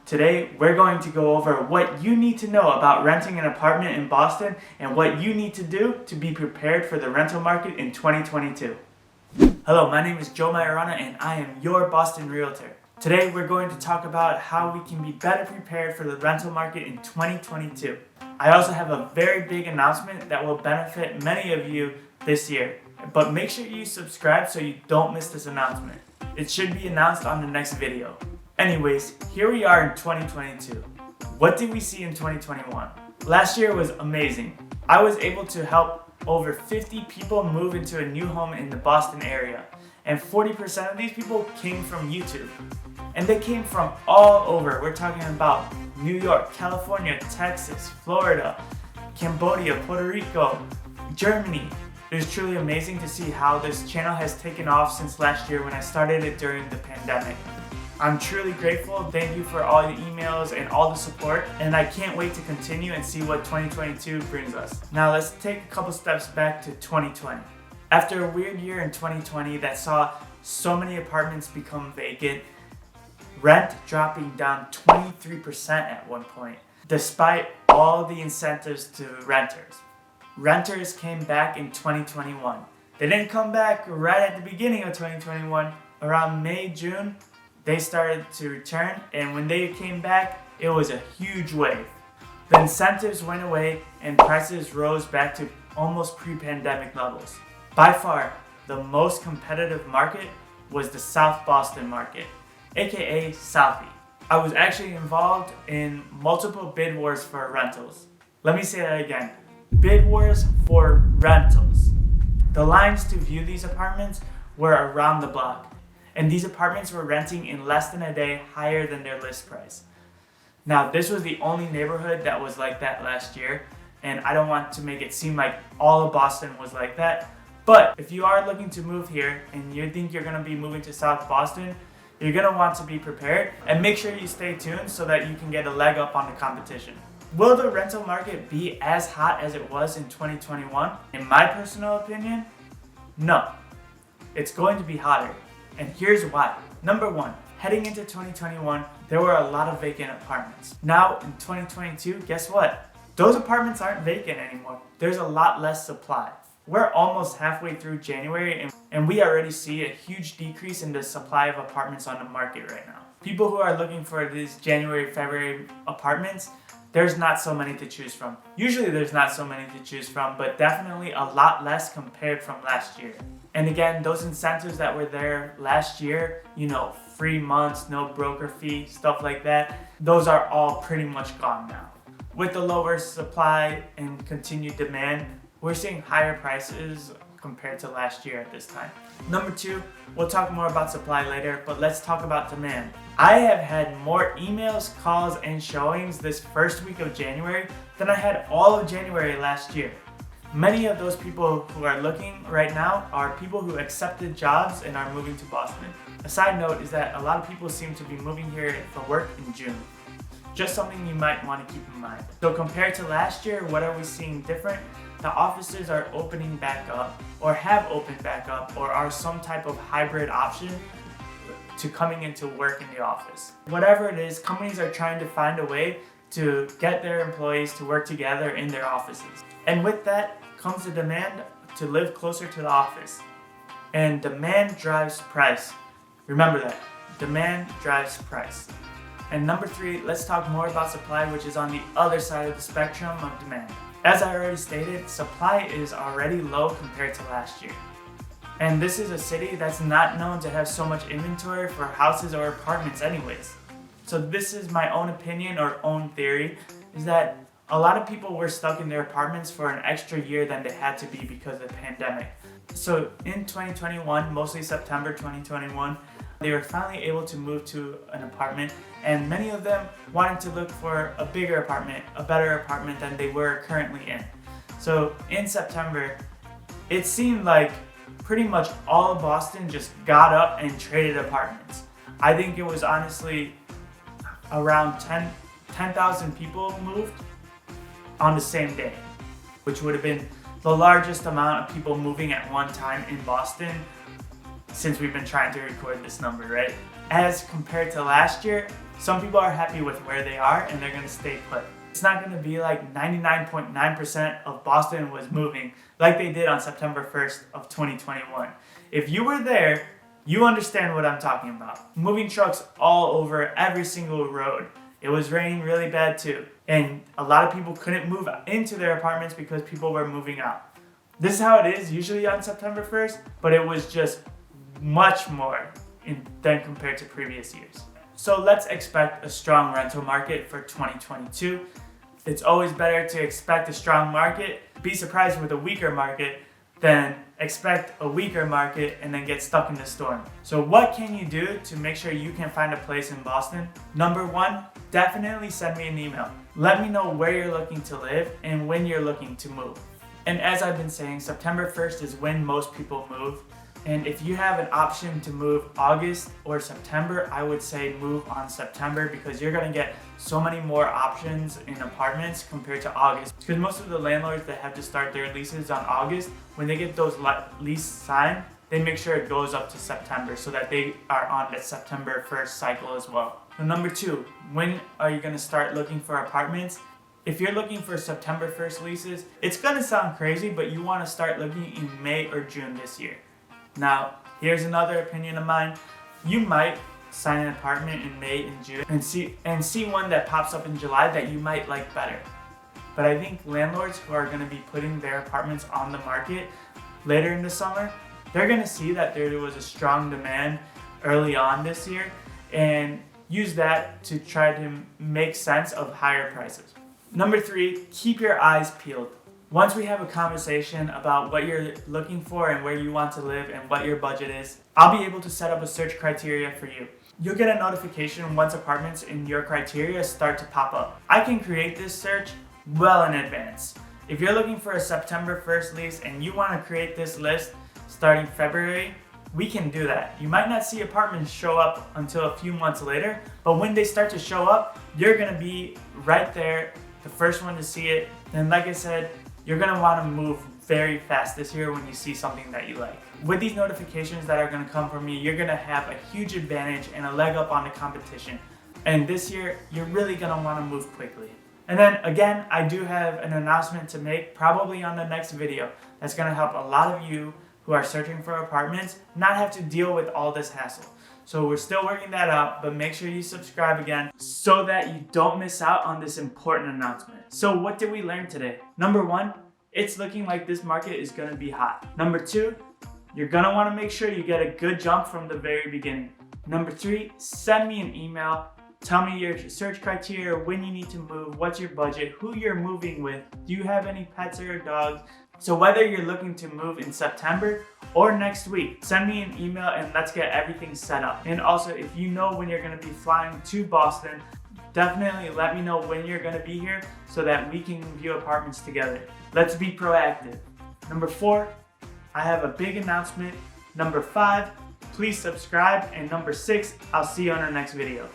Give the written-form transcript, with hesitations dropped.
Today, we're going to go over what you need to know about renting an apartment in Boston and what you need to do to be prepared for the rental market in 2022. Hello, my name is Joe Majorana and I am your Boston realtor. Today, we're going to talk about how we can be better prepared for the rental market in 2022. I also have a very big announcement that will benefit many of you this year, but make sure you subscribe so you don't miss this announcement. It should be announced on the next video. Anyways, here we are in 2022. What did we see in 2021? Last year was amazing. I was able to help over 50 people move into a new home in the Boston area, and 40% of these people came from YouTube. And they came from all over. We're talking about New York, California, Texas, Florida, Cambodia, Puerto Rico, Germany. It is truly amazing to see how this channel has taken off since last year when I started it during the pandemic. I'm truly grateful. Thank you for all the emails and all the support, and I can't wait to continue and see what 2022 brings us. Now let's take a couple steps back to 2020. After a weird year in 2020 that saw so many apartments become vacant, rent dropping down 23% at one point, despite all the incentives to renters. Renters came back in 2021. They didn't come back right at the beginning of 2021. Around May, June, they started to return, and when they came back, it was a huge wave. The incentives went away and prices rose back to almost pre-pandemic levels. By far, the most competitive market was the South Boston market, aka Southie. I was actually involved in multiple bid wars for rentals. Let me say that again, bid wars for rentals. The lines to view these apartments were around the block, and these apartments were renting in less than a day higher than their list price. Now, this was the only neighborhood that was like that last year, and I don't want to make it seem like all of Boston was like that, but if you are looking to move here and you think you're going to be moving to South Boston, you're going to want to be prepared and make sure you stay tuned so that you can get a leg up on the competition. Will the rental market be as hot as it was in 2021? In my personal opinion, no. It's going to be hotter. And here's why. Number one, heading into 2021, there were a lot of vacant apartments. Now in 2022, guess what? Those apartments aren't vacant anymore. There's a lot less supply. We're almost halfway through January and we already see a huge decrease in the supply of apartments on the market right now. People who are looking for these January, February apartments, there's not so many to choose from. Usually there's not so many to choose from, but definitely a lot less compared from last year. And again, those incentives that were there last year, free months, no broker fee, stuff like that, those are all pretty much gone now. With the lower supply and continued demand, we're seeing higher prices compared to last year at this time. Number two, we'll talk more about supply later, but let's talk about demand. I have had more emails, calls, and showings this first week of January than I had all of January last year. Many of those people who are looking right now are people who accepted jobs and are moving to Boston. A side note is that a lot of people seem to be moving here for work in June. Just something you might want to keep in mind. So compared to last year, what are we seeing different? The offices are opening back up, or have opened back up, or are some type of hybrid option to coming into work in the office. Whatever it is, companies are trying to find a way to get their employees to work together in their offices. And with that comes the demand to live closer to the office. And demand drives price. Remember that. Demand drives price. And number three, let's talk more about supply, which is on the other side of the spectrum of demand. As I already stated, supply is already low compared to last year. And this is a city that's not known to have so much inventory for houses or apartments anyways. So this is my own opinion or own theory, is that a lot of people were stuck in their apartments for an extra year than they had to be because of the pandemic. So in 2021, mostly September 2021, they were finally able to move to an apartment, and many of them wanted to look for a bigger apartment, a better apartment than they were currently in. So in September, it seemed like pretty much all of Boston just got up and traded apartments. I think it was honestly around 10,000 people moved on the same day, which would have been the largest amount of people moving at one time in Boston since we've been trying to record this number, right? as compared to last year, some people are happy with where they are and they're gonna stay put. It's not gonna be like 99.9% of Boston was moving like they did on September 1st of 2021. If you were there, you understand what I'm talking about. Moving trucks all over every single road. It was raining really bad too. And a lot of people couldn't move into their apartments because people were moving out. This is how it is usually on September 1st, but it was just much more than compared to previous years. So let's expect a strong rental market for 2022. It's always better to expect a strong market, be surprised with a weaker market, than expect a weaker market and then get stuck in the storm. So what can you do to make sure you can find a place in Boston? Number one, definitely send me an email. Let me know where you're looking to live and when you're looking to move. And as I've been saying, September 1st is when most people move. And if you have an option to move August or September, I would say move on September because you're gonna get so many more options in apartments compared to August. Because most of the landlords that have to start their leases on August, when they get those lease signed, they make sure it goes up to September so that they are on the September 1st cycle as well. So number two, when are you gonna start looking for apartments? If you're looking for September 1st leases, it's gonna sound crazy, but you wanna start looking in May or June this year. Now, here's another opinion of mine. You might sign an apartment in May and June and see one that pops up in July that you might like better. But I think landlords who are gonna be putting their apartments on the market later in the summer, they're gonna see that there was a strong demand early on this year and use that to try to make sense of higher prices. Number three, keep your eyes peeled. Once we have a conversation about what you're looking for and where you want to live and what your budget is, I'll be able to set up a search criteria for you. You'll get a notification once apartments in your criteria start to pop up. I can create this search well in advance. If you're looking for a September 1st lease and you want to create this list starting February, we can do that. You might not see apartments show up until a few months later, but when they start to show up, you're gonna be right there, the first one to see it. And like I said, you're gonna wanna move very fast this year when you see something that you like. With these notifications that are gonna come from me, you're gonna have a huge advantage and a leg up on the competition. And this year, you're really gonna wanna move quickly. And then again, I do have an announcement to make probably on the next video that's gonna help a lot of you who are searching for apartments not have to deal with all this hassle. So we're still working that out, but make sure you subscribe again so that you don't miss out on this important announcement. So what did we learn today? Number one, it's looking like this market is gonna be hot. Number two, you're gonna wanna make sure you get a good jump from the very beginning. Number three, send me an email. Tell me your search criteria, when you need to move, what's your budget, who you're moving with, do you have any pets or dogs? So whether you're looking to move in September or next week, send me an email and let's get everything set up. And also, if you know when you're gonna be flying to Boston, definitely let me know when you're gonna be here so that we can view apartments together. Let's be proactive. Number four, I have a big announcement. Number five, please subscribe. And number six, I'll see you on our next video.